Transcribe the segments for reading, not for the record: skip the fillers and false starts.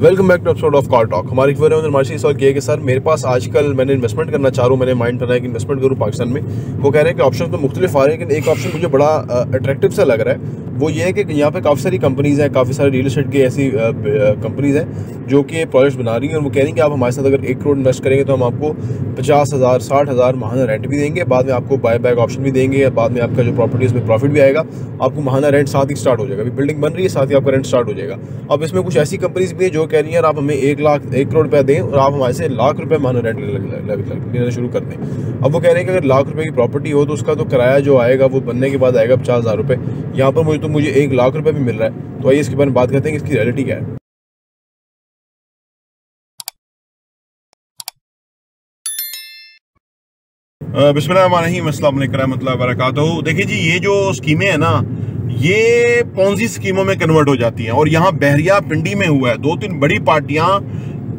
Welcome back to episode of car talk. हमारी खबर है मार्शी सवाल किया कि सर मेरे पास आजकल मैंने इन्वेस्टमेंट करना चाह रहा हूँ, मैंने माइंड बनाया कि इन्वेस्टमेंट करूँ पाकिस्तान में। वो कह रहे हैं कि ऑप्शन तो मुख्तलिफ आ रहे हैं, लेकिन एक ऑप्शन मुझे बड़ा अट्रैक्टिव सा लग रहा है। वो ये है कि यहाँ पे काफ़ी सारी कंपनीज़ हैं, काफ़ी सारे रियल एस्टेट की ऐसी कंपनीज़ हैं जो कि प्रोजेक्ट्स बना रही हैं, और वो कह रही हैं कि आप हमारे साथ अगर 1 करोड़ इन्वेस्ट करेंगे तो हम आपको 50,000 60,000 माहाना रेंट भी देंगे, बाद में आपको बाय बैक ऑप्शन भी देंगे, बाद में आपका जो प्रॉपर्टी है उसमें प्रॉफिट भी आएगा, आपको माहाना रेंट साथ ही स्टार्ट हो जाएगा। अभी बिल्डिंग बन रही है, साथ ही आपका रेंट स्टार्ट हो जाएगा। अब इसमें कुछ ऐसी कंपनीज भी है जो कह रही है आप हमें 1 करोड़ रुपया दें और आप हमारे से लाख रुपये माहाना रेंट लेना शुरू कर दें। अब वो कह रहे हैं कि अगर लाख रुपये की प्रॉपर्टी हो तो उसका तो किराया जो आएगा वो बनने के बाद आएगा 50,000 रुपये। यहाँ पर मुझे 1 लाख रुपये भी मिल रहा है। तो आइए इसके बारे में बात करते हैं कि इसकी रियलिटी क्या है। बिस्मिल्लाहिर्रहमानिर्रहीम, अस्सलाम वालेकुम रहमतुल्लाहि व बरकातहू। देखिए जी, ये जो स्कीमें हैं ना, ये पोंजी स्कीमों में कन्वर्ट हो जाती हैं, और यहाँ बहरिया पिंडी में हुआ है। 2-3 बड़ी पार्टियां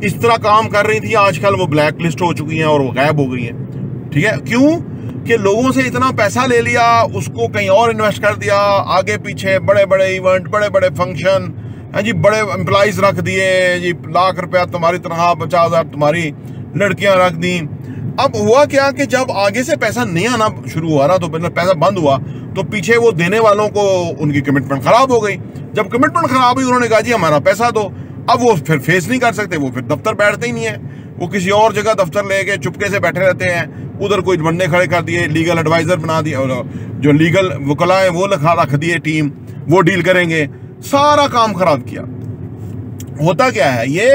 इस तरह काम कर रही थी, आजकल वो ब्लैक लिस्ट हो चुकी हैं और वो गायब हो गई हैं। ठीक है, क्यों कि लोगों से इतना पैसा ले लिया, उसको कहीं और इन्वेस्ट कर दिया, आगे पीछे बड़े बड़े इवेंट, बड़े बड़े फंक्शन है जी, बड़े एम्प्लॉइज रख दिए जी, लाख रुपया तुम्हारी तनख्वाह, 50,000 तुम्हारी लड़कियां रख दी। अब हुआ क्या कि जब आगे से पैसा नहीं आना शुरू हुआ ना, तो मतलब पैसा बंद हुआ, तो पीछे वो देने वालों को उनकी कमिटमेंट खराब हो गई। जब कमिटमेंट खराब हुई, उन्होंने कहा जी हमारा पैसा दो। अब वो फिर फेस नहीं कर सकते, वो फिर दफ्तर बैठते ही नहीं है, वो किसी और जगह दफ्तर लेके चुपके से बैठे रहते हैं। उधर कोई बंदे खड़े कर दिए, लीगल एडवाइजर बना दिया, जो लीगल वकला है वो रख दिए टीम, वो डील करेंगे, सारा काम खराब किया। होता क्या है, ये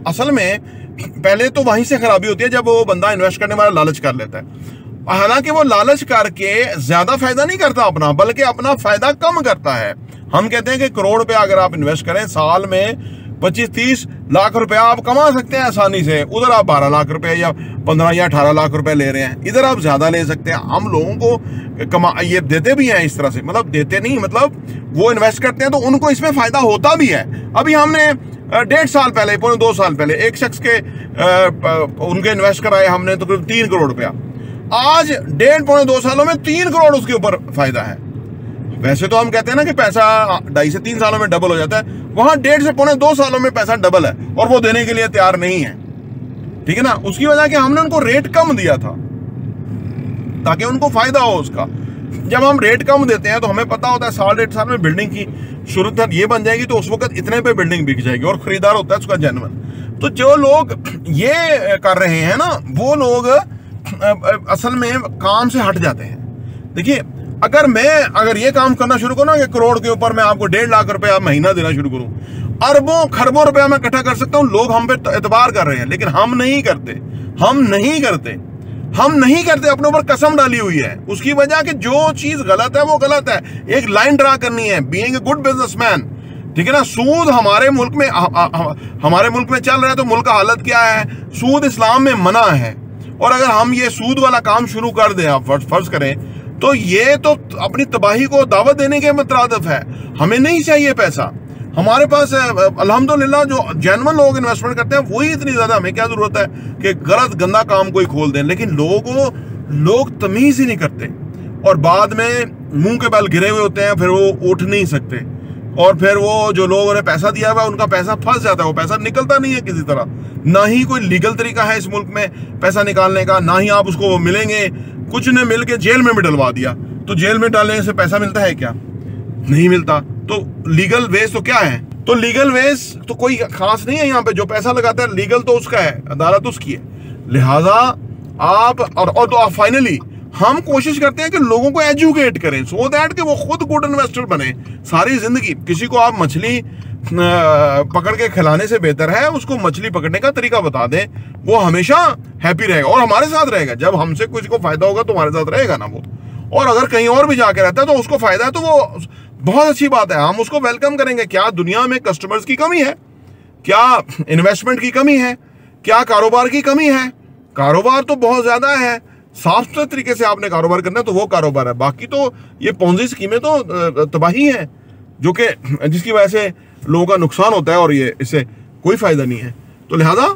असल में पहले तो वहीं से खराबी होती है जब वो बंदा इन्वेस्ट करने वाला लालच कर लेता है। हालांकि वो लालच करके ज्यादा फायदा नहीं करता अपना, बल्कि अपना फायदा कम करता है। हम कहते हैं कि करोड़ रुपया अगर आप इन्वेस्ट करें, साल में 25-30 लाख रुपया आप कमा सकते हैं आसानी से। उधर आप 12 लाख रुपए या 15 या 18 लाख रुपए ले रहे हैं, इधर आप ज्यादा ले सकते हैं। हम लोगों को ये देते भी हैं इस तरह से, मतलब देते नहीं, मतलब वो इन्वेस्ट करते हैं तो उनको इसमें फायदा होता भी है। अभी हमने 1.5 साल पहले, 2 साल पहले एक शख्स के उनके इन्वेस्ट कराए हमने तो 3 करोड़ रुपया। आज 1.5-2 सालों में 3 करोड़ उसके ऊपर फायदा है। वैसे तो हम कहते हैं ना कि पैसा 2.5 से 3 सालों में डबल हो जाता है, वहां 1.5 से 2 सालों में पैसा डबल है, और वो देने के लिए तैयार नहीं है। ठीक है ना, उसकी वजह कि हमने उनको रेट कम दिया था ताकि उनको फायदा हो उसका। जब हम रेट कम देते हैं तो हमें पता होता है 1.5 साल में बिल्डिंग की शुरुआत ये बन जाएगी, तो उस वक्त इतने पे बिल्डिंग बिक जाएगी, और खरीदार होता है उसका जेन्युइन। तो जो लोग ये कर रहे हैं ना, वो लोग असल में काम से हट जाते हैं। देखिए, अगर ये काम करना शुरू करूँ ना कि करोड़ के ऊपर मैं आपको 1.5 लाख रुपया महीना देना शुरू करूं, अरबों खरबों रुपया मैं इकट्ठा कर सकता हूं। लोग हम पे एतबार कर रहे हैं, लेकिन हम नहीं करते। हम नहीं करते, अपने ऊपर कसम डाली हुई है। उसकी वजह कि जो चीज गलत है वो गलत है। एक लाइन ड्रा करनी है, बीइंग ए गुड बिजनेसमैन। ठीक है ना, सूद हमारे मुल्क में चल रहा है, तो मुल्क का हालत क्या है? सूद इस्लाम में मना है, और अगर हम ये सूद वाला काम शुरू कर दें, आप फर्ज करें, तो ये तो अपनी तबाही को दावत देने के मुतरादिफ है। हमें नहीं चाहिए पैसा, हमारे पास अल्हम्दुलिल्लाह जो जेन्युइन लोग इन्वेस्टमेंट करते हैं वही इतनी ज्यादा। हमें क्या जरूरत है कि गलत गंदा काम कोई खोल दें, लेकिन लोग तमीज ही नहीं करते, और बाद में मुंह के बल गिरे हुए होते हैं, फिर वो उठ नहीं सकते, और फिर वो जो लोगों ने पैसा दिया हुआ उनका पैसा फंस जाता है, वो पैसा निकलता नहीं है किसी तरह। ना ही कोई लीगल तरीका है इस मुल्क में पैसा निकालने का, ना ही आप उसको मिलेंगे। कुछ ने मिल के जेल में भी डलवा दिया, तो जेल में डालने से पैसा मिलता है क्या? नहीं मिलता। तो लीगल वेज तो क्या है? तो लीगल वेज तो कोई खास नहीं है यहाँ पे। जो पैसा लगाता है लीगल तो उसका है, अदालत उसकी है। लिहाजा आप और तो फाइनली हम कोशिश करते हैं कि लोगों को एजुकेट करें, सो दैट कि वो खुद गुड इन्वेस्टर बने। सारी जिंदगी किसी को आप मछली पकड़ के खिलाने से बेहतर है उसको मछली पकड़ने का तरीका बता दें, वो हमेशा हैप्पी रहेगा और हमारे साथ रहेगा। जब हमसे किसी को फायदा होगा तो हमारे साथ रहेगा ना वो, और अगर कहीं और भी जाके रहता है तो उसको फायदा है, तो वो बहुत अच्छी बात है, हम उसको वेलकम करेंगे। क्या दुनिया में कस्टमर्स की कमी है? क्या इन्वेस्टमेंट की कमी है? क्या कारोबार की कमी है? कारोबार तो बहुत ज्यादा है। साफ सुथरे तरीके से आपने कारोबार करना है तो वो कारोबार है। बाकी तो ये पोंजी स्कीमें तो तबाही है, जो कि जिसकी वजह से लोगों का नुकसान होता है, और ये इससे कोई फायदा नहीं है। तो लिहाजा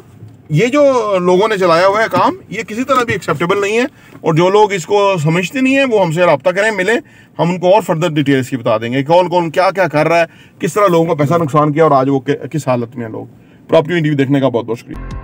ये जो लोगों ने चलाया हुआ है काम, ये किसी तरह भी एक्सेप्टेबल नहीं है, और जो लोग इसको समझते नहीं है वो हमसे रब्ता करें, मिले, हम उनको और फर्दर डिटेल्स की बता देंगे कौन कौन क्या क्या कर रहा है, किस तरह लोगों का पैसा नुकसान किया और आज वो किस हालत में है लोग। प्रॉपर्टी टीवी देखने का बहुत बहुत शुक्रिया।